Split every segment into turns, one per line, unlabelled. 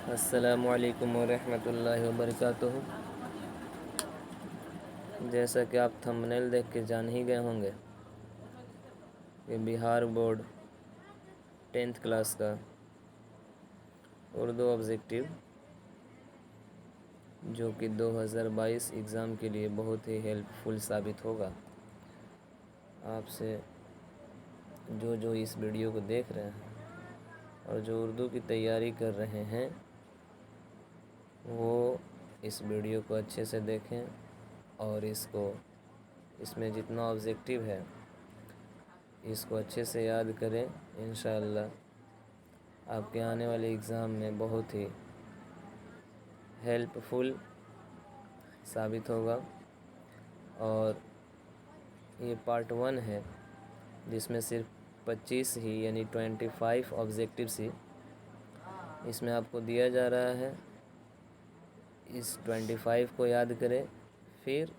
अस्सलामुअलैकुम वरहमतुल्लाहि वबरकातुहू। जैसा कि आप थंबनेल देख के जान ही गए होंगे कि बिहार बोर्ड 10th क्लास का उर्दू ऑब्जेक्टिव जो कि 2022 एग्ज़ाम के लिए बहुत ही हेल्पफुल साबित होगा। आपसे जो इस वीडियो को देख रहे हैं और जो उर्दू की तैयारी कर रहे हैं वो इस वीडियो को अच्छे से देखें और इसमें जितना ऑब्जेक्टिव है इसको अच्छे से याद करें। इंशाअल्लाह आपके आने वाले एग्ज़ाम में बहुत ही हेल्पफुल साबित होगा। और ये पार्ट 1 है जिसमें सिर्फ 25 ही यानी 25 ऑब्जेक्टिव्स ही इसमें आपको दिया जा रहा है। इस 25 को याद करें, फिर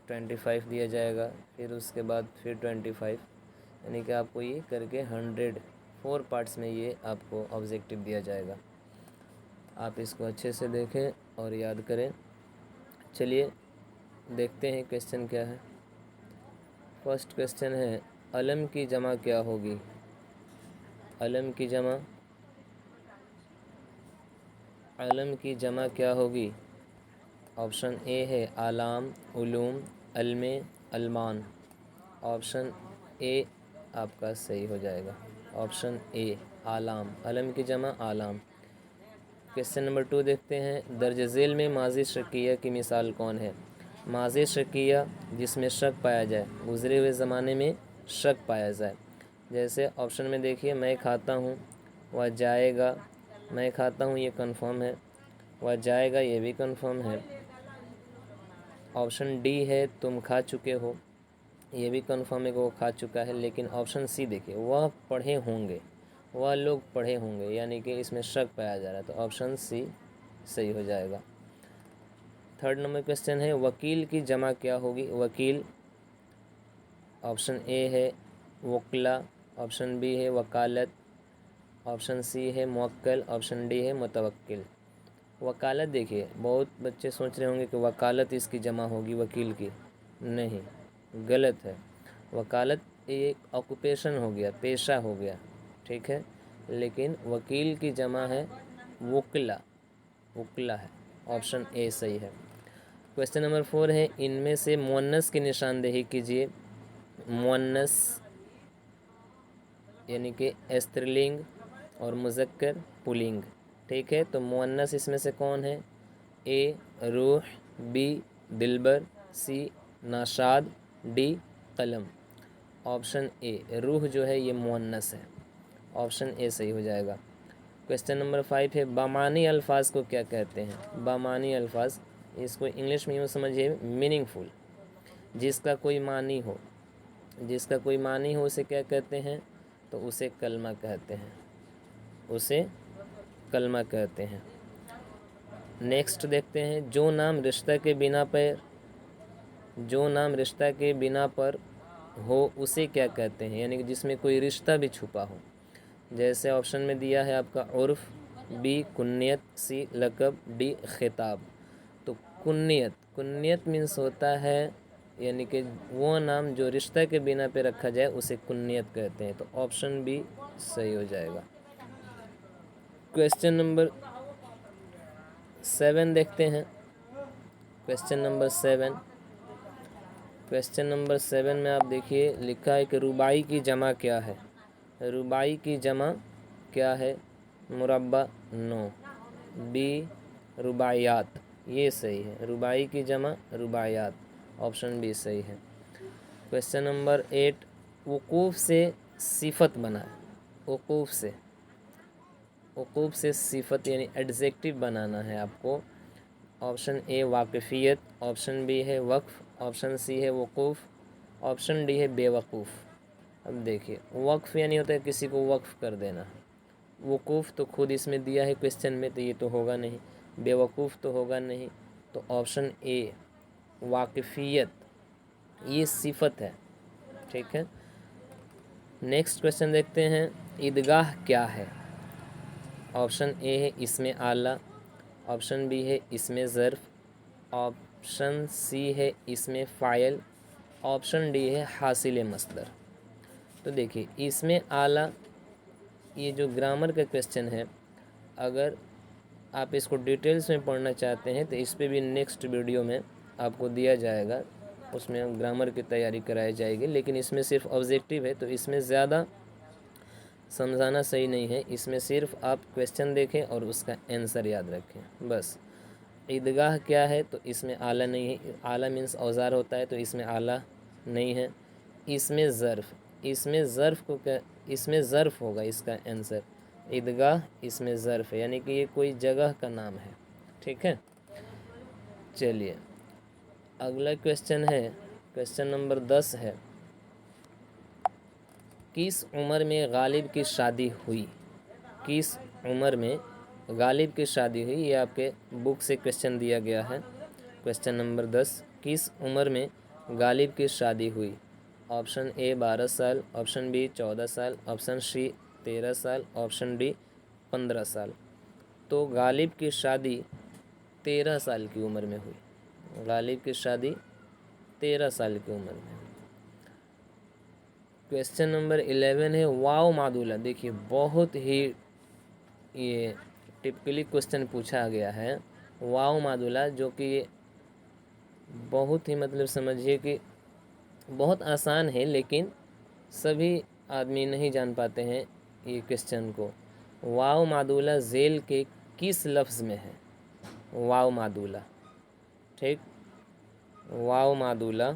25 दिया जाएगा, फिर उसके बाद फिर 25, यानी कि आपको ये करके 104 पार्ट्स में ये आपको ऑब्जेक्टिव दिया जाएगा। आप इसको अच्छे से देखें और याद करें। चलिए देखते हैं क्वेश्चन क्या है। फर्स्ट क्वेश्चन है, अलम की जमा क्या होगी? अलम की जमा क्या होगी? ऑप्शन ए है आलाम, उलूम, अलमे, अलमान। ऑप्शन ए आपका सही हो जाएगा। ऑप्शन ए आलाम, अलम की जमा आलाम। क्वेश्चन नंबर 2 देखते हैं, दर्ज झेल में माजी शकिया की मिसाल कौन है? माजी शकिया जिसमें शक पाया जाए, गुज़रे हुए ज़माने में शक पाया जाए। जैसे ऑप्शन में देखिए, मैं खाता हूँ, वह जाएगा। मैं खाता हूँ ये कंफर्म है, वह जाएगा ये भी कंफर्म है। ऑप्शन डी है तुम खा चुके हो, ये भी कंफर्म है कि वो खा चुका है। लेकिन ऑप्शन सी देखिए, वह पढ़े होंगे, वह लोग पढ़े होंगे, यानी कि इसमें शक पाया जा रहा है, तो ऑप्शन सी सही हो जाएगा। थर्ड नंबर क्वेश्चन है, वकील की जमा क्या होगी? वकील ऑप्शन ए है वकला, ऑप्शन बी है वकालत, ऑप्शन सी है मुवक्किल, ऑप्शन डी है मुतवक्किल। वकालत देखिए, बहुत बच्चे सोच रहे होंगे कि वकालत इसकी जमा होगी वकील की। नहीं, गलत है। वकालत एक ऑक्यूपेशन हो गया, पेशा हो गया, ठीक है। लेकिन वकील की जमा है वकला, वकला है। ऑप्शन ए सही है। क्वेश्चन नंबर 4 है, इनमें से मुअन्नस की निशानदेही कीजिए। मुअन्नस यानी कि स्त्रीलिंग और मुज़क्कर पुल्लिंग, ठीक है। तो मुअन्नस इसमें से कौन है? ए रूह, बी दिलबर, सी नाशाद, डी कलम। ऑप्शन ए रूह जो है ये मुअन्नस है। ऑप्शन ए सही हो जाएगा। क्वेश्चन नंबर 5 है, बामानी अल्फाज को क्या कहते हैं? बामानी अल्फाज, इसको इंग्लिश में यूँ समझिए मीनिंगफुल, जिसका कोई मानी हो, जिसका कोई मानी हो उसे क्या कहते हैं? तो उसे कलमा कहते हैं, उसे कलमा कहते हैं। नेक्स्ट देखते हैं, जो नाम रिश्ता के बिना पर, जो नाम रिश्ता के बिना पर हो उसे क्या कहते हैं? यानी कि जिसमें कोई रिश्ता भी छुपा हो। जैसे ऑप्शन में दिया है आपका उर्फ, बी कुन्नियत, सी लक़ब, डी खिताब। तो कुन्नियत, कुन्नियत मीन्स होता है यानी कि वो नाम जो रिश्ता के बिना पे रखा जाए उसे कुन्नियत कहते हैं। तो ऑप्शन बी सही हो जाएगा। क्वेश्चन नंबर 7 देखते हैं। क्वेश्चन नंबर 7, क्वेश्चन नंबर 7 में आप देखिए लिखा है कि रुबाई की जमा क्या है? रुबाई की जमा क्या है? मुरब्बा, नो। बी रुबायात, ये सही है। रुबाई की जमा रुबायात, ऑप्शन बी सही है। क्वेश्चन नंबर 8, वकूफ़ से सिफत बनाए। वकूफ़ से, वकूफ़ से सिफत यानी एडजेक्टिव बनाना है आपको। ऑप्शन ए वाक़िफ़ियत, ऑप्शन बी है वक्फ़, ऑप्शन सी है वकूफ़, ऑप्शन डी है बेवकूफ़। अब देखिए, वक्फ़ यानी होता है किसी को वक्फ़ कर देना। वकूफ़ तो खुद इसमें दिया है क्वेश्चन में, तो ये तो होगा नहीं। बेवकूफ़ तो होगा नहीं। तो ऑप्शन ए वाक़िफ़ियत ये सिफत है, ठीक है। नेक्स्ट क्वेश्चन देखते हैं, ईदगाह क्या है? ऑप्शन ए है इसमें आला, ऑप्शन बी है इसमें ज़र्फ़, ऑप्शन सी है इसमें फ़ाइल, ऑप्शन डी है हासिल मस्दर। तो देखिए इसमें आला, ये जो ग्रामर का क्वेश्चन है, अगर आप इसको डिटेल्स में पढ़ना चाहते हैं तो इस पर भी नेक्स्ट वीडियो में आपको दिया जाएगा, उसमें ग्रामर की तैयारी कराई जाएगी। लेकिन इसमें सिर्फ ऑब्जेक्टिव है तो इसमें ज़्यादा समझाना सही नहीं है। इसमें सिर्फ आप क्वेश्चन देखें और उसका आंसर याद रखें बस। ईदगाह क्या है, तो इसमें आला नहीं है। आला मीन्स औज़ार होता है, तो इसमें आला नहीं है। इसमें ज़र्फ़, इसमें ज़र्फ़ को क्या, इसमें ज़र्फ़ होगा इसका आंसर। ईदगाह इसमें ज़र्फ़ है, यानी कि ये कोई जगह का नाम है। ठीक है, चलिए अगला क्वेश्चन है, क्वेश्चन नंबर 10 है, किस उम्र में गालिब की शादी हुई? किस उम्र में गालिब की शादी हुई? ये आपके बुक से क्वेश्चन दिया गया है। क्वेश्चन नंबर 10, किस उम्र में गालिब की शादी हुई? ऑप्शन ए 12 साल, ऑप्शन बी 14 साल, ऑप्शन सी 13 साल, ऑप्शन डी 15 साल। तो गालिब की शादी 13 साल की उम्र में हुई। गालिब की शादी 13 साल की उम्र में। क्वेश्चन नंबर 11 है वाव मादुला। देखिए बहुत ही ये टिपिकली क्वेश्चन पूछा गया है वाव मादुला, जो कि बहुत ही मतलब समझिए कि बहुत आसान है, लेकिन सभी आदमी नहीं जान पाते हैं ये क्वेश्चन को। वाव मादुला झेल के किस लफ्ज़ में है? वाव मादुला, ठीक, वाव मादुला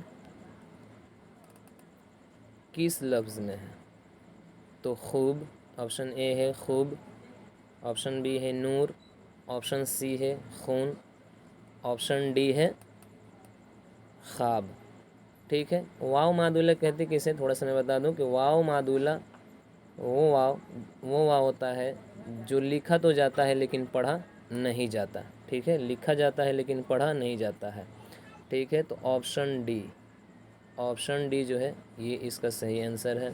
किस लफ्ज़ में है? तो खूब, ऑप्शन ए है खूब, ऑप्शन बी है नूर, ऑप्शन सी है खून, ऑप्शन डी है ख्वाब। ठीक है, वाव मादुला कहते किसे, थोड़ा सा मैं बता दूं कि वाव मादुला वो वाव होता है जो लिखा तो जाता है लेकिन पढ़ा नहीं जाता। ठीक है, लिखा जाता है लेकिन पढ़ा नहीं जाता है। ठीक है, तो ऑप्शन डी, ऑप्शन डी जो है ये इसका सही आंसर है।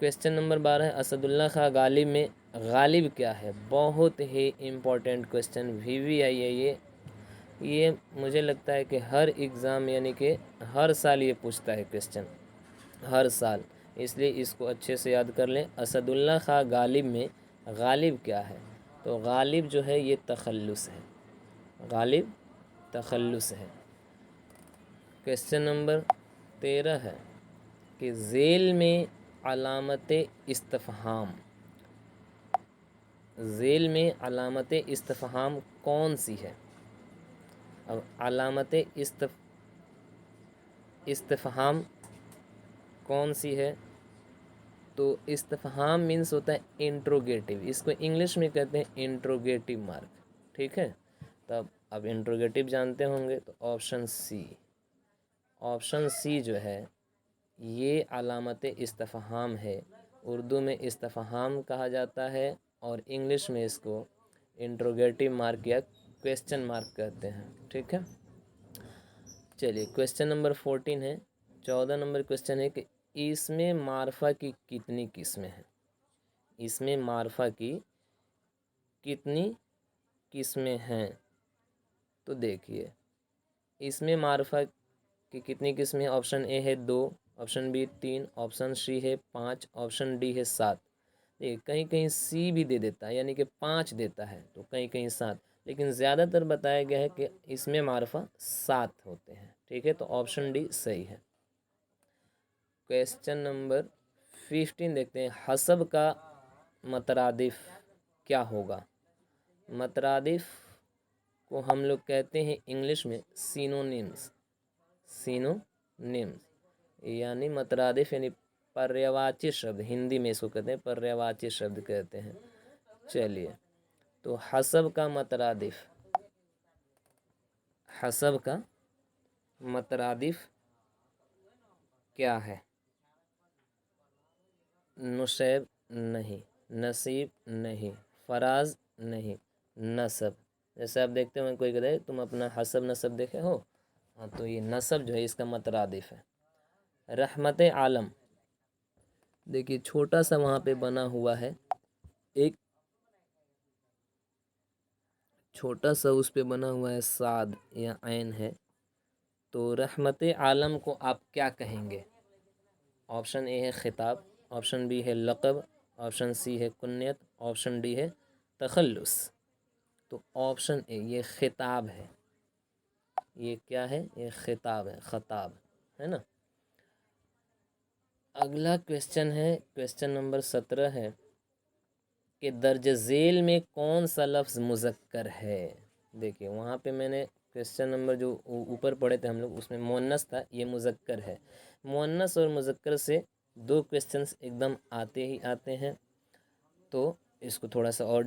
क्वेश्चन नंबर 12 है, असदुल्ला खां गालिब में गालिब क्या है? बहुत ही इम्पोर्टेंट क्वेश्चन, VVI है ये मुझे लगता है कि हर एग्ज़ाम यानी कि हर साल ये पूछता है क्वेश्चन, हर साल, इसलिए इसको अच्छे से याद कर लें। असदुल्ला खां गालिब में गालिब क्या है? तो गालिब जो है ये तखल्लुस है, गालिब तखल्लुस है। क्वेश्चन नंबर 13 है कि झेल में अलामत इस्तिफ़हाम, झेल में अलामत इस्तिफ़हाम कौन सी है? अब अलामत इस्तिफ़हाम कौन सी है? तो इस्तिफ़हाम मीन्स होता है इंट्रोगेटिव, इसको इंग्लिश में कहते हैं इंट्रोगेटिव मार्क। ठीक है, तब अब इंट्रोगेटिव जानते होंगे, तो ऑप्शन सी, ऑप्शन सी जो है ये अलामत इस्तिफ़हाम है। उर्दू में इस्तिफ़हाम कहा जाता है और इंग्लिश में इसको इंट्रोगेटिव मार्क या क्वेश्चन मार्क कहते हैं। ठीक है, चलिए क्वेश्चन नंबर 14 है, 14 नंबर क्वेश्चन है कि इसमें मारफा की कितनी किस्में हैं? इसमें मारफा की कितनी किस्में हैं? तो देखिए इसमें मारफा की कितनी किस्में, ऑप्शन ए है 2, ऑप्शन बी 3, ऑप्शन सी है 5, ऑप्शन डी है 7। ये कहीं कहीं सी भी दे देता है यानी कि 5 देता है, तो कहीं कहीं 7, लेकिन ज़्यादातर बताया गया है कि इसमें मारफा 7 होते हैं। ठीक है, तो ऑप्शन डी सही है। क्वेश्चन नंबर 15 देखते हैं, हसब का मतरादिफ क्या होगा? मतरादिफ को हम लोग कहते हैं इंग्लिश में सिनोनिम्स, सिनोनिम्स यानी मतरादिफ यानी पर्यायवाची शब्द, हिंदी में इसको कहते हैं पर्यायवाची शब्द कहते हैं। चलिए, तो हसब का मतरादिफ, हसब का मतरादिफ क्या है? नुसैब नहीं, नसीब नहीं, फराज नहीं, नसब। जैसे आप देखते हो कोई कहते तुम अपना हसब नसब देखे हो, हाँ, तो ये नसब जो है इसका मतरादिफ है। रहमत आलम, देखिए छोटा सा वहाँ पे बना हुआ है एक छोटा सा उस पे बना हुआ है साद या ऐन है, तो रहमत आलम को आप क्या कहेंगे? ऑप्शन ए है खिताब, ऑप्शन बी है लक़ब, ऑप्शन सी है कुन्नत, ऑप्शन डी है तखल्लुस। तो ऑप्शन ए ये खिताब है। ये क्या है? ये खिताब है, खताब है ना। अगला क्वेश्चन है, क्वेश्चन नंबर 17 है कि दर्ज झेल में कौन सा लफ्ज़ मुज़क्कर है? देखिए वहाँ पे मैंने क्वेश्चन नंबर जो ऊपर पढ़े थे हम लोग, उसमें मुअन्नस था, ये मुज़क्कर है। मुअन्नस और मुज़क्कर से दो क्वेश्चंस एकदम आते ही आते हैं, तो इसको थोड़ा सा और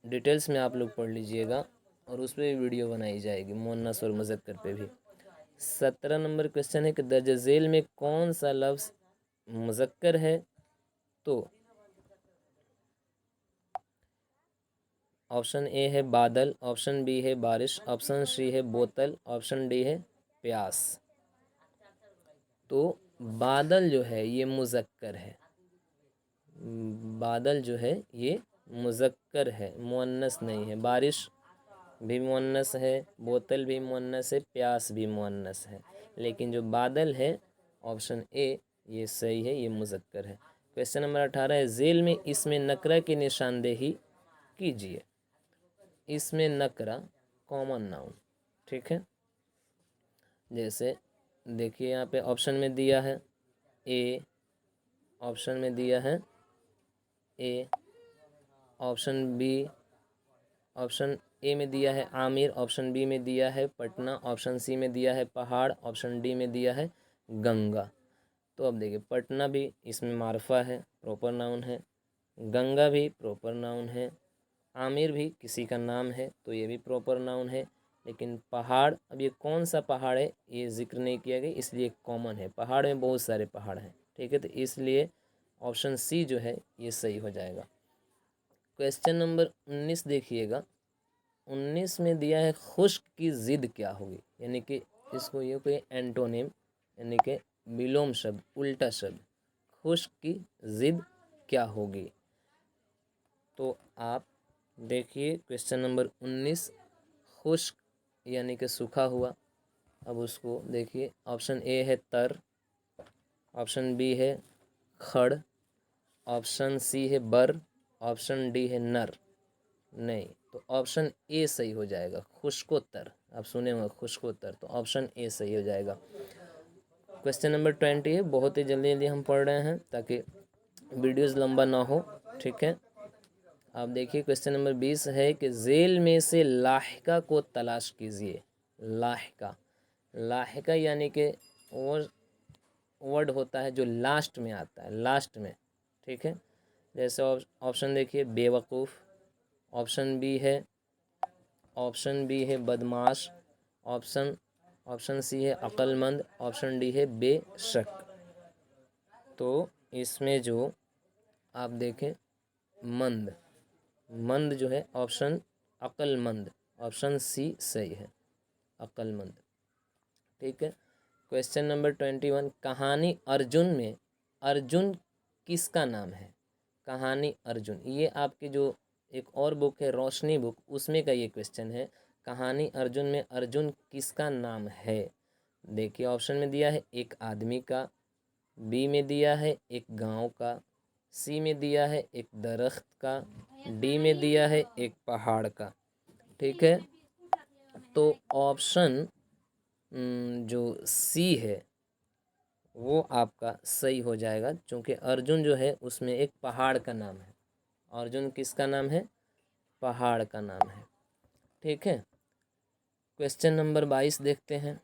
डिटेल्स में आप लोग पढ़ लीजिएगा, और उस पर भी वीडियो बनाई जाएगी मुअन्नस और मुज़क्कर पे भी। 17 नंबर क्वेश्चन है कि दर्ज झेल में कौन सा लफ्ज़ मुज़क्कर है? तो ऑप्शन ए है बादल, ऑप्शन बी है बारिश, ऑप्शन सी है बोतल, ऑप्शन डी है प्यास। तो बादल जो है ये मुज़क्कर है, बादल जो है ये मुज़क्कर है, मुअन्नस नहीं है। बारिश भी मुअन्नस है, बोतल भी मुअन्नस है, प्यास भी मुअन्नस है, लेकिन जो बादल है ऑप्शन ए ये सही है, ये मुज़क्कर है। क्वेश्चन नंबर 18 है झेल में इसमें नकरा की निशानदेही कीजिए। इसमें नकरा कॉमन नाउन, ठीक है। जैसे देखिए यहाँ पे ऑप्शन में दिया है ए, ऑप्शन में दिया है ए, ऑप्शन बी, ऑप्शन ए में दिया है आमिर, ऑप्शन बी में दिया है पटना, ऑप्शन सी में दिया है पहाड़, ऑप्शन डी में दिया है गंगा। तो अब देखिए पटना भी इसमें मार्फा है, प्रॉपर नाउन है, गंगा भी प्रॉपर नाउन है, आमिर भी किसी का नाम है तो ये भी प्रॉपर नाउन है, लेकिन पहाड़, अब ये कौन सा पहाड़ है ये जिक्र नहीं किया गया, इसलिए कॉमन है। पहाड़ में बहुत सारे पहाड़ हैं, ठीक है, तो इसलिए ऑप्शन सी जो है ये सही हो जाएगा। क्वेश्चन नंबर 19 देखिएगा, 19 में दिया है खुश्क की ज़िद क्या होगी, यानी कि इसको ये कोई एंटोनिम यानी कि विलोम शब्द, उल्टा शब्द, खुश्क की ज़िद क्या होगी? तो आप देखिए क्वेश्चन नंबर 19, खुश्क यानी कि सूखा हुआ। अब उसको देखिए, ऑप्शन ए है तर, ऑप्शन बी है खड़, ऑप्शन सी है बर, ऑप्शन डी है नर। नहीं, तो ऑप्शन ए सही हो जाएगा, खुश्कोत्तर। आप सुने होंगे खुश्कोत्तर, तो ऑप्शन ए सही हो जाएगा। क्वेश्चन नंबर 20 है, बहुत ही जल्दी जल्दी हम पढ़ रहे हैं ताकि वीडियोस लंबा ना हो, ठीक है। आप देखिए क्वेश्चन नंबर 20 है कि झेल में से लाहिका को तलाश कीजिए। लाहिका, लाहिका यानी कि वो वर्ड होता है जो लास्ट में आता है, लास्ट में, ठीक है। जैसे ऑप्शन देखिए बेवकूफ़, ऑप्शन बी है बदमाश, ऑप्शन सी है अक्लमंद, ऑप्शन डी है बेशक। तो इसमें जो आप देखें मंद, मंद जो है ऑप्शन अक्लमंद, ऑप्शन सी सही है, अक्लमंद, ठीक है। क्वेश्चन नंबर 21, कहानी अर्जुन में अर्जुन किसका नाम है? कहानी अर्जुन, ये आपकी जो एक और बुक है रोशनी बुक, उसमें का ये क्वेश्चन है, कहानी अर्जुन में अर्जुन किसका नाम है? देखिए ऑप्शन में दिया है एक आदमी का, बी में दिया है एक गांव का, सी में दिया है एक दरख्त का, डी में दिया है एक पहाड़ का, ठीक है। तो ऑप्शन जो सी है वो आपका सही हो जाएगा, क्योंकि अर्जुन जो है उसमें एक पहाड़ का नाम है। अर्जुन किसका नाम है? पहाड़ का नाम है, ठीक है। क्वेश्चन नंबर 22 देखते हैं,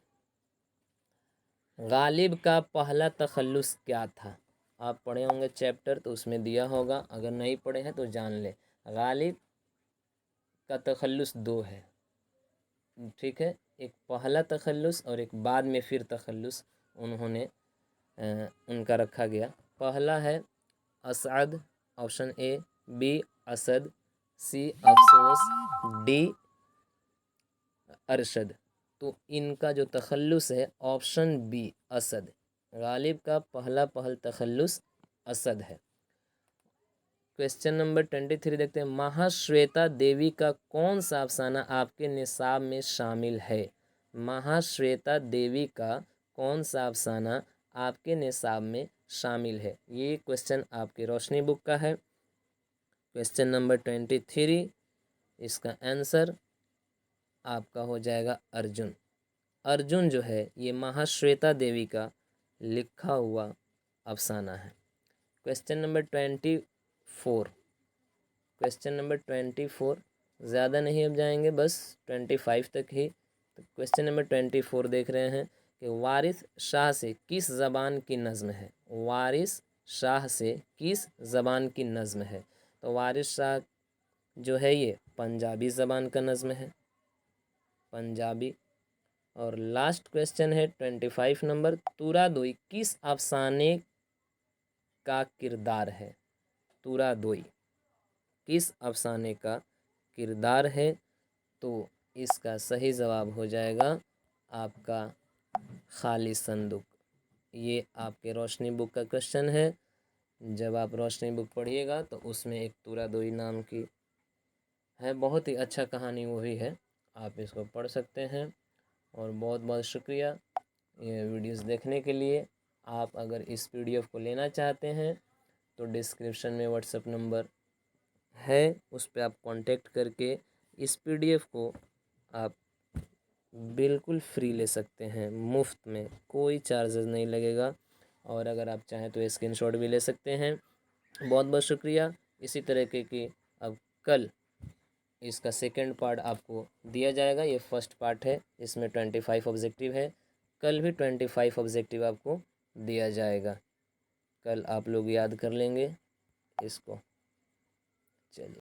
गालिब का पहला तखल्लुस क्या था? आप पढ़े होंगे चैप्टर, तो उसमें दिया होगा, अगर नहीं पढ़े हैं तो जान ले। गालिब का तखल्लुस दो है, ठीक है, एक पहला तखल्लुस और एक बाद में फिर तखल्लुस उन्होंने उनका रखा गया। पहला है Asad, option A, B Asad, C अफसोस, डी अरशद। तो इनका जो तखल्लुस है ऑप्शन बी असद, गालिब का पहला तखल्लुस असद है। क्वेश्चन नंबर 23 देखते हैं। महाश्वेता देवी का कौन सा अफसाना आपके निसाब में शामिल है? महाश्वेता देवी का कौन सा अफसाना आपके निसाब में शामिल है? ये क्वेश्चन आपकी रोशनी बुक का है। क्वेश्चन नंबर 23, इसका आंसर आपका हो जाएगा अर्जुन। अर्जुन जो है ये महाश्वेता देवी का लिखा हुआ अफसाना है। क्वेश्चन नंबर 24, क्वेश्चन नंबर 24 ज़्यादा नहीं अब जाएंगे, बस 25 तक ही। तो क्वेश्चन नंबर 24 देख रहे हैं कि वारिस शाह से किस ज़बान की नज़्म है? वारिस शाह से किस ज़बान की नज़्म है? तो वारिस शाह जो है ये पंजाबी ज़बान का नज़्म है, पंजाबी। और लास्ट क्वेश्चन है 25 नंबर। तुरादोई किस अफसाने का किरदार है? तुरादोई किस अफसाने का किरदार है? तो इसका सही जवाब हो जाएगा आपका खाली संदूक। ये आपके रोशनी बुक का क्वेश्चन है। जब आप रोशनी बुक पढ़िएगा तो उसमें एक तुरादोई नाम की है, बहुत ही अच्छा कहानी वो भी है, आप इसको पढ़ सकते हैं। और बहुत बहुत शुक्रिया ये वीडियोस देखने के लिए। आप अगर इस पीडीएफ को लेना चाहते हैं तो डिस्क्रिप्शन में व्हाट्सएप नंबर है, उस पर आप कांटेक्ट करके इस पीडीएफ को आप बिल्कुल फ्री ले सकते हैं, मुफ्त में, कोई चार्जेस नहीं लगेगा। और अगर आप चाहें तो स्क्रीनशॉट भी ले सकते हैं। बहुत बहुत शुक्रिया। इसी तरीके की अब कल इसका सेकंड पार्ट आपको दिया जाएगा। ये फर्स्ट पार्ट है, इसमें 25 ऑब्जेक्टिव है। कल भी 25 ऑब्जेक्टिव आपको दिया जाएगा। कल आप लोग याद कर लेंगे इसको। चलिए।